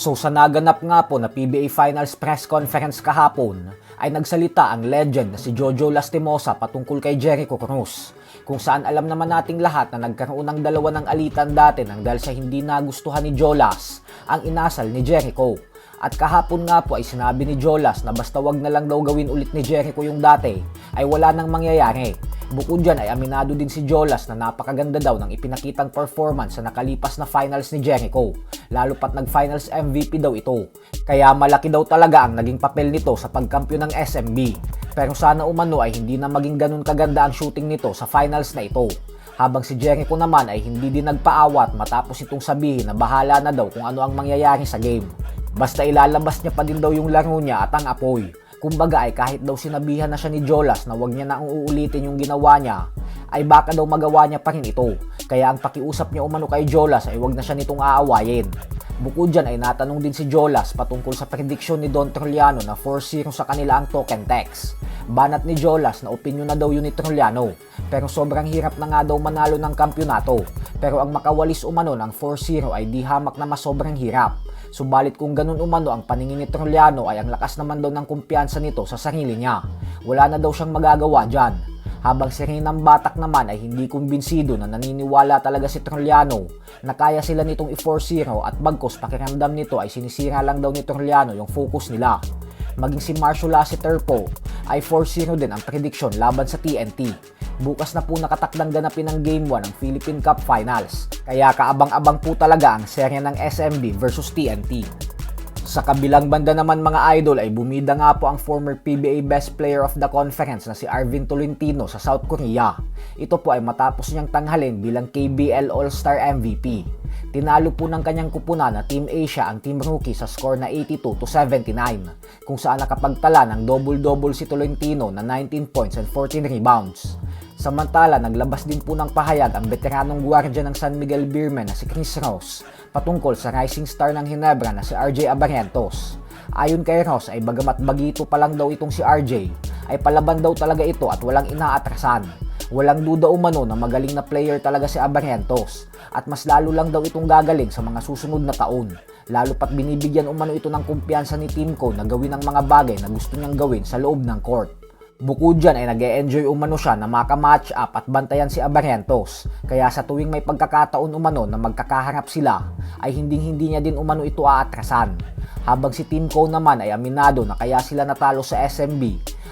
So sa naganap nga po na PBA Finals press conference kahapon, ay nagsalita ang legend na si Jojo Lastimosa patungkol kay Jericho Cruz. Kung saan alam naman nating lahat na nagkaroon ng dalawa ng alitan dati nang dahil sa hindi nagustuhan ni Jolas ang inasal ni Jericho. At kahapon nga po ay sinabi ni Jolas na basta wag na lang daw gawin ulit ni Jericho yung dati ay wala nang mangyayari. Bukod dyan ay aminado din si Jolas na napakaganda daw ng ipinakitang performance sa nakalipas na finals ni Jericho, lalo pat nag-finals MVP daw ito. Kaya malaki daw talaga ang naging papel nito sa pagkampyon ng SMB. Pero sana umano ay hindi na maging ganun kaganda ang shooting nito sa finals na ito. Habang si Jericho naman ay hindi din nagpaawat matapos itong sabihin na bahala na daw kung ano ang mangyayari sa game. Basta ilalabas niya pa din daw yung laro niya at ang apoy. Kumbaga ay kahit daw sinabihan na siya ni Jolas na wag niya na uulitin yung ginawa niya, ay baka daw magawa niya pa rin ito. Kaya ang pakiusap niya umano kay Jolas ay wag na siya nitong aawayin. Bukod dyan ay natanong din si Jolas patungkol sa prediction ni Don Troliano na 4-0 sa kanila ang token text. Banat ni Jolas na opinyon na daw yun ni Troliano, pero sobrang hirap na nga daw manalo ng kampyonato. Pero ang makawalis umano ng 4-0 ay di hamak na mas sobrang hirap. Subalit kung ganun umano ang paningin ni Troliano ay ang lakas naman daw ng kumpiyansa nito sa sarili niya. Wala na daw siyang magagawa dyan. Habang si Reynam Batak naman ay hindi kumbinsido na naniniwala talaga si Troliano na kaya sila nitong i-4-0 at bagkos pakiramdam nito ay sinisira lang daw ni Troliano yung focus nila. Maging si Marshall Lassiter po ay 4-0 din ang prediction laban sa TNT. Bukas na po nakatakdang ganapin ang Game 1 ng Philippine Cup Finals. Kaya kaabang-abang po talaga ang serya ng SMB versus TNT. Sa kabilang banda naman mga idol ay bumida nga po ang former PBA Best Player of the Conference na si Arvin Tolentino sa South Korea. Ito po ay matapos niyang tanghalin bilang KBL All-Star MVP. Tinalo po ng kanyang kupunan na Team Asia ang Team Rookie sa score na 82-79, kung saan nakapagtala ng double-double si Tolentino na 19 points and 14 rebounds. Samantala, naglabas din po ng pahayag ang veteranong gwardiya ng San Miguel Beermen na si Chris Ross patungkol sa rising star ng Ginebra na si RJ Abarrientos. Ayon kay Ross ay bagamat bagito pa lang daw itong si RJ, ay palaban daw talaga ito at walang inaatrasan. Walang duda umano na magaling na player talaga si Abarrientos at mas lalo lang daw itong gagaling sa mga susunod na taon. Lalo pat binibigyan umano ito ng kumpiyansa ni Team Co na gawin ang mga bagay na gusto niyang gawin sa loob ng court. Bukod dyan ay nag-e-enjoy umano siya na maka-match up at bantayan si Abarrientos. Kaya sa tuwing may pagkakataon umano na magkakaharap sila, ay hindi niya din umano ito aatrasan. Habang si Team Co naman ay aminado na kaya sila natalo sa SMB,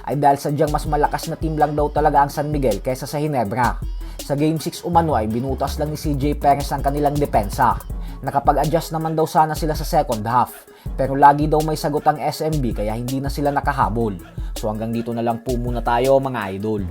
ay dahil sadyang mas malakas na team lang daw talaga ang San Miguel kaysa sa Ginebra. Sa Game 6 umano ay binutas lang ni CJ Perez ang kanilang depensa. Nakapag-adjust naman daw sana sila sa second half, pero lagi daw may sagot ang SMB kaya hindi na sila nakahabol. So hanggang dito na lang po muna tayo mga idol.